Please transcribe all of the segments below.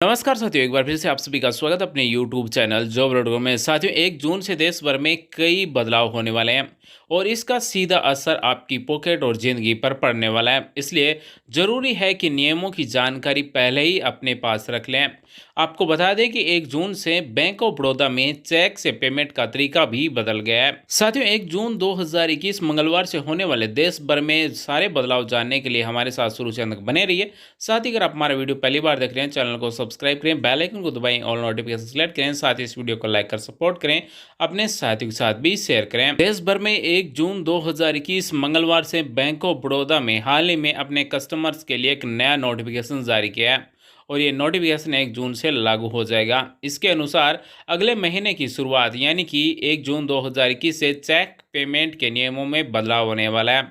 नमस्कार साथियों, एक बार फिर से आप सभी का स्वागत अपने YouTube चैनल जॉब रोडगो में। साथियों, 1 जून से देश भर में कई बदलाव होने वाले हैं और इसका सीधा असर आपकी पॉकेट और ज़िंदगी पर पड़ने वाला है। इसलिए ज़रूरी है कि नियमों की जानकारी पहले ही अपने पास रख लें। आपको बता दें कि 1 जून से बैंक ऑफ बड़ौदा में चेक से पेमेंट का तरीका भी बदल गया है। साथियों, 1 जून 2021 मंगलवार से होने वाले देश भर में सारे बदलाव जानने के लिए हमारे साथ शुरू से अंत तक बने रहिए। साथ ही अगर आप हमारा वीडियो पहली बार देख रहे हैं, चैनल को सब्सक्राइब करें, बेल आइकन को दबाएं, ऑल नोटिफिकेशन सेलेक्ट करें। साथ ही इस वीडियो को लाइक कर सपोर्ट करें, अपने साथियों के साथ भी शेयर करें। देश भर में 1 जून 2021 मंगलवार से बैंक ऑफ बड़ौदा में हाल ही में अपने कस्टमर्स के लिए एक नया नोटिफिकेशन जारी किया है और ये नोटिफिकेशन 1 जून से लागू हो जाएगा। इसके अनुसार अगले महीने की शुरुआत यानी कि 1 जून 2021 से चेक पेमेंट के नियमों में बदलाव होने वाला है।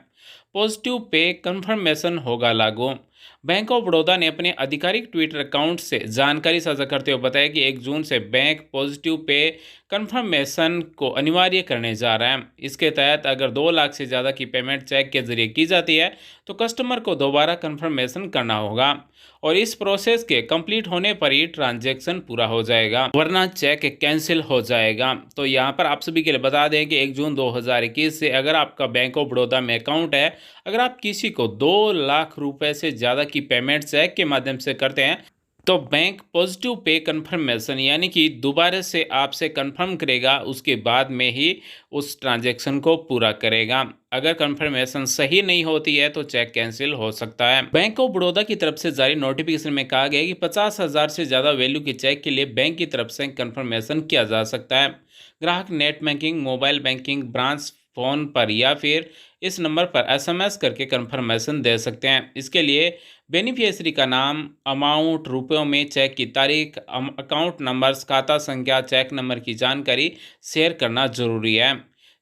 पॉजिटिव पे कन्फर्मेशन होगा लागू। बैंक ऑफ बड़ौदा ने अपने आधिकारिक ट्विटर अकाउंट से जानकारी साझा करते हुए बताया कि 1 जून से बैंक पॉजिटिव पे कन्फर्मेशन को अनिवार्य करने जा रहा है। इसके तहत अगर 2 लाख से ज़्यादा की पेमेंट चेक के जरिए की जाती है तो कस्टमर को दोबारा कन्फर्मेशन करना होगा और इस प्रोसेस के कंप्लीट होने पर ही ट्रांजैक्शन पूरा हो जाएगा, वरना चेक कैंसिल हो जाएगा। तो यहाँ पर आप सभी के लिए बता दें कि 1 जून 2021 से अगर आपका बैंक ऑफ बड़ौदा में अकाउंट है, अगर आप किसी को 2 लाख रुपए से ज़्यादा की पेमेंट चेक के माध्यम से करते हैं तो बैंक पॉजिटिव पे कन्फर्मेशन यानी कि दोबारा से आपसे कन्फर्म करेगा, उसके बाद में ही उस ट्रांजैक्शन को पूरा करेगा। अगर कन्फर्मेशन सही नहीं होती है तो चेक कैंसिल हो सकता है। बैंक ऑफ बड़ौदा की तरफ से जारी नोटिफिकेशन में कहा गया है कि 50,000 से ज़्यादा वैल्यू के चेक के लिए बैंक की तरफ से कन्फर्मेशन किया जा सकता है। ग्राहक net banking, mobile banking, branch phone पर या फिर इस नंबर पर एसएमएस करके कन्फर्मेशन दे सकते हैं। इसके लिए बेनिफिशियरी का नाम, अमाउंट, रुपयों में चेक की तारीख, अकाउंट नंबर, खाता संख्या, चेक नंबर की जानकारी शेयर करना जरूरी है।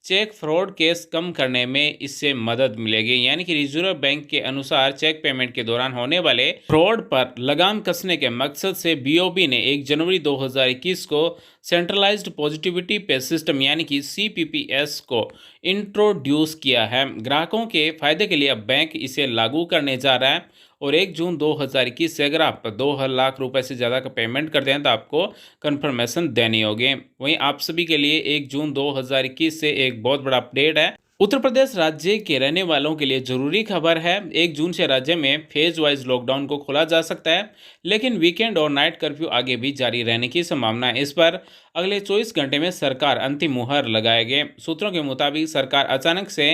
चेक फ्रॉड केस कम करने में इससे मदद मिलेगी, यानी कि रिजर्व बैंक के अनुसार चेक पेमेंट के दौरान होने वाले फ्रॉड पर लगाम कसने के मकसद से बीओबी ने 1 जनवरी 2021 को सेंट्रलाइज्ड पॉजिटिविटी पे सिस्टम यानी कि सीपीपीएस को इंट्रोड्यूस किया है। ग्राहकों के फायदे के लिए अब बैंक इसे लागू करने जा रहा है और 1 जून 2021 से अगर आप 2 लाख रुपए से ज़्यादा का पेमेंट करते हैं तो आपको कन्फर्मेशन देनी होगी। वहीं आप सभी के लिए 1 जून 2021 से एक बहुत बड़ा अपडेट है। उत्तर प्रदेश राज्य के रहने वालों के लिए जरूरी खबर है। 1 जून से राज्य में फेज वाइज लॉकडाउन को खोला जा सकता है, लेकिन वीकेंड और नाइट कर्फ्यू आगे भी जारी रहने की संभावना है। इस पर अगले 24 घंटे में सरकार अंतिम मुहर लगाएगी। सूत्रों के मुताबिक सरकार अचानक से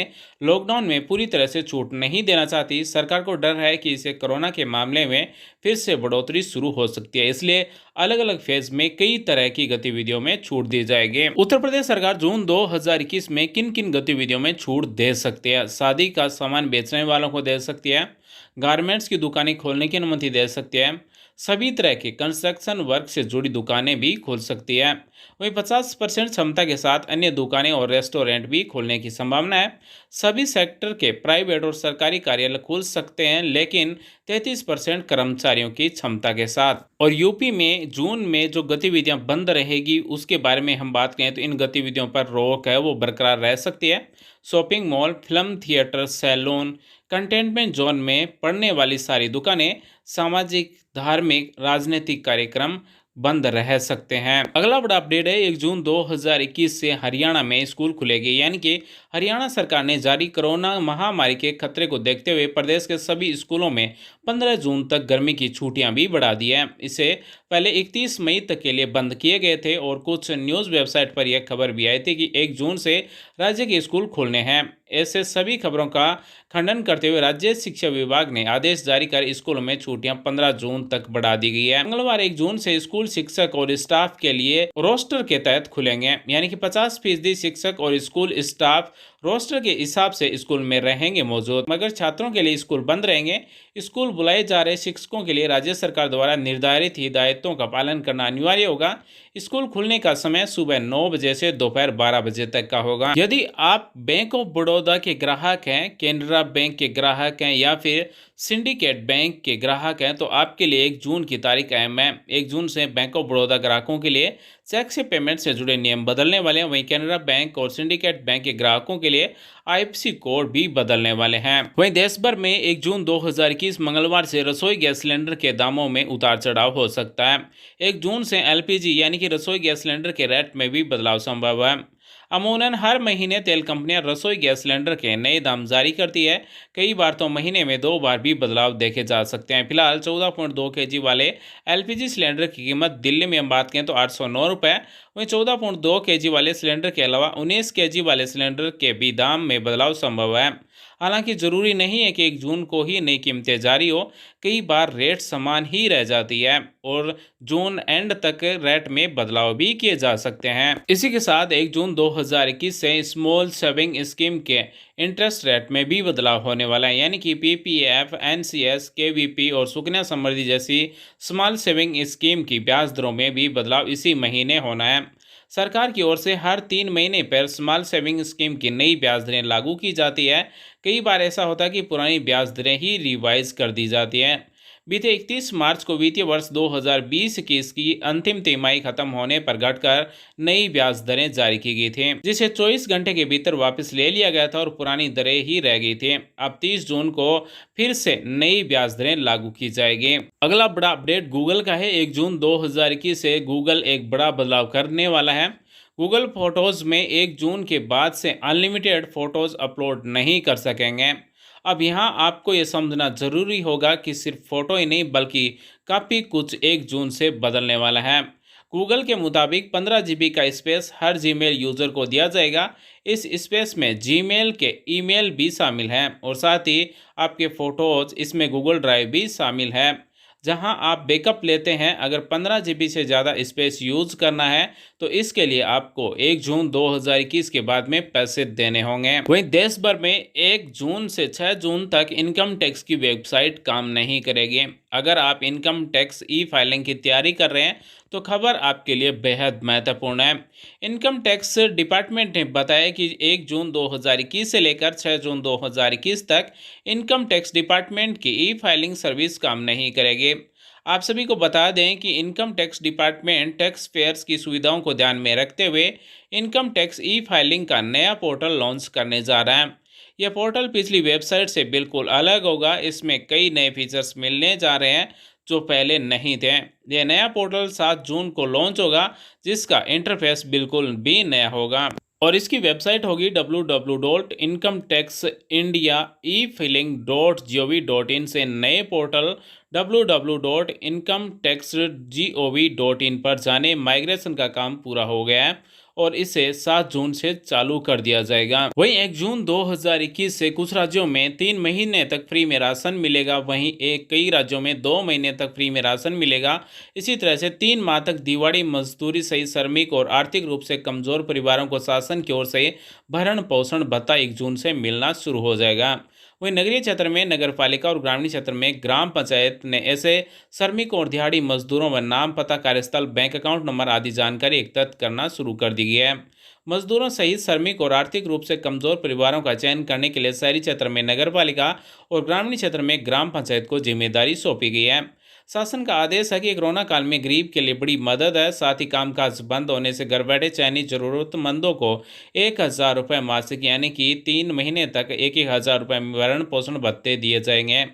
लॉकडाउन में पूरी तरह से छूट नहीं देना चाहती। सरकार को डर है कि इसे कोरोना के मामले में फिर से बढ़ोतरी शुरू हो सकती है, इसलिए अलग अलग फेज में कई तरह की गतिविधियों में छूट दी जाएगी। उत्तर प्रदेश सरकार जून 2021 में किन किन गतिविधियों में छूट दे सकती है? शादी का सामान बेचने वालों को दे सकती है, गारमेंट्स की दुकानें खोलने की अनुमति दे सकती है, सभी तरह के कंस्ट्रक्शन वर्क से जुड़ी दुकानें भी खोल सकती है। वहीं 50% क्षमता के साथ अन्य दुकानें और रेस्टोरेंट भी खोलने की संभावना है। सभी सेक्टर के प्राइवेट और सरकारी कार्यालय खुल सकते हैं, लेकिन 33% कर्मचारियों की क्षमता के साथ। और यूपी में जून में जो गतिविधियां बंद रहेगी उसके बारे में हम बात करें तो इन गतिविधियों पर रोक है वो बरकरार रह सकती है। Shopping mall, film theatre, salon, containment zone में पड़ने वाली सारी दुकानें, सामाजिक, धार्मिक, राजनीतिक कार्यक्रम बंद रह सकते हैं। अगला बड़ा अपडेट है, 1 जून 2021 से हरियाणा में स्कूल खुलेंगे, यानी कि हरियाणा सरकार ने जारी कोरोना महामारी के खतरे को देखते हुए प्रदेश के सभी स्कूलों में 15 जून तक गर्मी की छुट्टियां भी बढ़ा दी हैं। इसे पहले 31 मई तक के लिए बंद किए गए थे और कुछ न्यूज़ वेबसाइट पर यह खबर भी आई थी कि 1 जून से राज्य के स्कूल खोलने हैं। ऐसे सभी खबरों का खंडन करते हुए राज्य शिक्षा विभाग ने आदेश जारी कर स्कूलों में छुट्टियां 15 जून तक बढ़ा दी गई है। मंगलवार 1 जून से स्कूल शिक्षक और स्टाफ के लिए रोस्टर के तहत खुलेंगे, यानी कि 50% शिक्षक और स्कूल स्टाफ रोस्टर के हिसाब से स्कूल में रहेंगे मौजूद, मगर छात्रों के लिए स्कूल बंद रहेंगे। स्कूल बुलाए जा रहे शिक्षकों के लिए राज्य सरकार द्वारा निर्धारित हिदायतों का पालन करना अनिवार्य होगा। स्कूल खुलने का समय सुबह 9 बजे से दोपहर 12 बजे तक का होगा। यदि आप बैंक ऑफ बड़ौदा के ग्राहक हैं, कैनरा बैंक के ग्राहक हैं या फिर सिंडिकेट बैंक के ग्राहक हैं तो आपके लिए 1 जून की तारीख अहम है। 1 जून से बैंक ऑफ बड़ौदा ग्राहकों के लिए चेक से पेमेंट से जुड़े नियम बदलने वाले हैं। वहीं कैनरा बैंक और सिंडिकेट बैंक के ग्राहकों के लिए आईएफएससी कोड भी बदलने वाले हैं। वहीं देश भर में 1 जून 2021 मंगलवार से रसोई गैस सिलेंडर के दामों में उतार चढ़ाव हो सकता है। 1 जून से एलपीजी यानी कि रसोई गैस सिलेंडर के रेट में भी बदलाव संभव है। अमूमन हर महीने तेल कंपनियां रसोई गैस सिलेंडर के नए दाम जारी करती है। कई बार तो महीने में 2 बार भी बदलाव देखे जा सकते हैं। फिलहाल 14.2 केजी वाले एलपीजी सिलेंडर की कीमत दिल्ली में हम बात करें तो 809 रुपये। वहीं 14.2 केजी वाले सिलेंडर के अलावा 19 केजी वाले सिलेंडर के भी दाम में बदलाव संभव है। हालांकि जरूरी नहीं है कि 1 जून को ही नई कीमतें जारी हो। कई बार रेट समान ही रह जाती है और जून एंड तक रेट में बदलाव भी किए जा सकते हैं। इसी के साथ 1 जून 2021 से स्मॉल सेविंग स्कीम के इंटरेस्ट रेट में भी बदलाव होने वाला है, यानी कि पीपीएफ, एनसीएस, केवीपी और सुकन्या समृद्धि जैसी स्मॉल सेविंग स्कीम की ब्याज दरों में भी बदलाव इसी महीने होना है। सरकार की ओर से हर 3 महीने पर स्मॉल सेविंग स्कीम की नई ब्याज दरें लागू की जाती है। कई बार ऐसा होता है कि पुरानी ब्याज दरें ही रिवाइज कर दी जाती हैं। बीते 31 मार्च को वित्तीय वर्ष 2020-21 की अंतिम तिमाही खत्म होने पर घटकर नई ब्याज दरें जारी की गई थी, जिसे 24 घंटे के भीतर वापस ले लिया गया था और पुरानी दरें ही रह गई थी। अब 30 जून को फिर से नई ब्याज दरें लागू की जाएगी। अगला बड़ा अपडेट गूगल का है। 1 जून 2021 से गूगल एक बड़ा बदलाव करने वाला है। गूगल फोटोज़ में 1 जून के बाद से अनलिमिटेड फ़ोटोज़ अपलोड नहीं कर सकेंगे। अब यहाँ आपको ये समझना ज़रूरी होगा कि सिर्फ फ़ोटो ही नहीं बल्कि काफ़ी कुछ 1 जून से बदलने वाला है। गूगल के मुताबिक 15 जीबी का स्पेस हर जीमेल यूज़र को दिया जाएगा। इस स्पेस में जीमेल के ईमेल भी शामिल हैं और साथ ही आपके फ़ोटोज़ इसमें गूगल ड्राइव भी शामिल है, जहां आप बैकअप लेते हैं। अगर 15 जीबी से ज़्यादा स्पेस यूज़ करना है तो इसके लिए आपको 1 जून 2021 के बाद में पैसे देने होंगे। वहीं देश भर में 1 जून से 6 जून तक इनकम टैक्स की वेबसाइट काम नहीं करेगी। अगर आप इनकम टैक्स ई फाइलिंग की तैयारी कर रहे हैं तो खबर आपके लिए बेहद महत्वपूर्ण है। इनकम टैक्स डिपार्टमेंट ने बताया कि 1 जून 2021 से लेकर 6 जून 2021 तक इनकम टैक्स डिपार्टमेंट की ई फाइलिंग सर्विस काम नहीं करेगी। आप सभी को बता दें कि income tax department tax payers की सुविधाओं को ध्यान में रखते हुए इनकम टैक्स ई फाइलिंग का नया पोर्टल लॉन्च करने जा रहा है। यह पोर्टल पिछली वेबसाइट से बिल्कुल अलग होगा। इसमें कई नए फीचर्स मिलने जा रहे हैं जो पहले नहीं थे। यह नया पोर्टल 7 जून को लॉन्च होगा, जिसका इंटरफेस बिल्कुल भी नया होगा और इसकी वेबसाइट होगी www.incometaxindiaefiling.gov.in से नए पोर्टल www.incometaxgov.in पर जाने माइग्रेशन का काम पूरा हो गया है और इसे 7 जून से चालू कर दिया जाएगा। वहीं 1 जून 2021 से कुछ राज्यों में 3 महीने तक फ्री में राशन मिलेगा। वहीं कई राज्यों में 2 महीने तक फ्री में राशन मिलेगा। इसी तरह से 3 माह तक दिहाड़ी मजदूरी सहित श्रमिक और आर्थिक रूप से कमजोर परिवारों को शासन की ओर से भरण पोषण भत्ता 1 जून से मिलना शुरू हो जाएगा। वहीं नगरीय क्षेत्र में नगर पालिका और ग्रामीण क्षेत्र में ग्राम पंचायत ने ऐसे श्रमिकों और दिहाड़ी मजदूरों व नाम, पता, कार्यस्थल, बैंक अकाउंट नंबर आदि जानकारी एकत्रित करना शुरू कर दी गई है। मजदूरों सहित श्रमिक और आर्थिक रूप से कमजोर परिवारों का चयन करने के लिए शहरी क्षेत्र में नगर पालिका और ग्रामीण क्षेत्र में ग्राम पंचायत को जिम्मेदारी सौंपी गई है। शासन का आदेश है कि कोरोना काल में गरीब के लिए बड़ी मदद है। साथ ही कामकाज बंद होने से घर बैठे चयनित जरूरतमंदों को 1,000 रुपये मासिक यानी कि 3 महीने तक 1,000 रुपये भरण पोषण भत्ते दिए जाएंगे।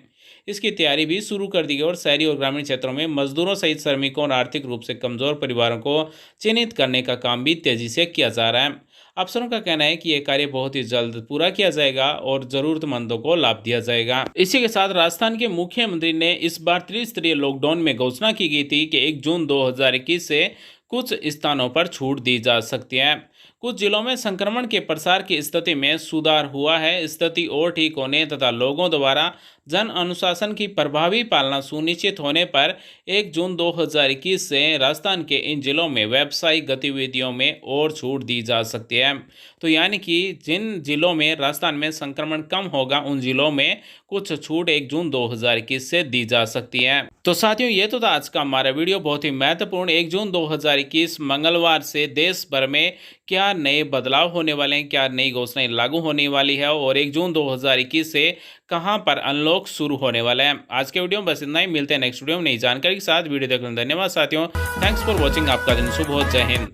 इसकी तैयारी भी शुरू कर दी गई और शहरी और ग्रामीण क्षेत्रों में मजदूरों सहित श्रमिकों और आर्थिक रूप से कमजोर परिवारों को चिन्हित करने का काम भी तेजी से किया जा रहा है। अफसरों का कहना है कि यह कार्य बहुत ही जल्द पूरा किया जाएगा और जरूरतमंदों को लाभ दिया जाएगा। इसी के साथ राजस्थान के मुख्यमंत्री ने इस बार त्रिस्तरीय लॉकडाउन में घोषणा की गई थी कि 1 जून 2021 से कुछ स्थानों पर छूट दी जा सकती है। कुछ जिलों में संक्रमण के प्रसार की स्थिति में सुधार हुआ है। स्थिति और ठीक होने तथा लोगों द्वारा जन अनुशासन की प्रभावी पालना सुनिश्चित होने पर 1 जून 2021 से राजस्थान के इन जिलों में व्यावसायिक गतिविधियों में और छूट दी जा सकती है। तो यानी कि जिन जिलों में राजस्थान में संक्रमण कम होगा उन जिलों में कुछ छूट 1 जून 2021 से दी जा सकती है। तो साथियों, ये तो था आज का हमारा वीडियो, बहुत ही महत्वपूर्ण। 1 जून 2021 मंगलवार से देश भर में क्या नए बदलाव होने वाले हैं, क्या नई घोषणाएं लागू होने वाली है और 1 जून 2021 से कहाँ पर अनलॉक शुरू होने वाला है। आज के वीडियो में बस इतना ही, मिलते हैं नेक्स्ट वीडियो में नई जानकारी के साथ। वीडियो देखने धन्यवाद साथियों। Thanks for watching. आपका दिन शुभ हो। जय हिंद।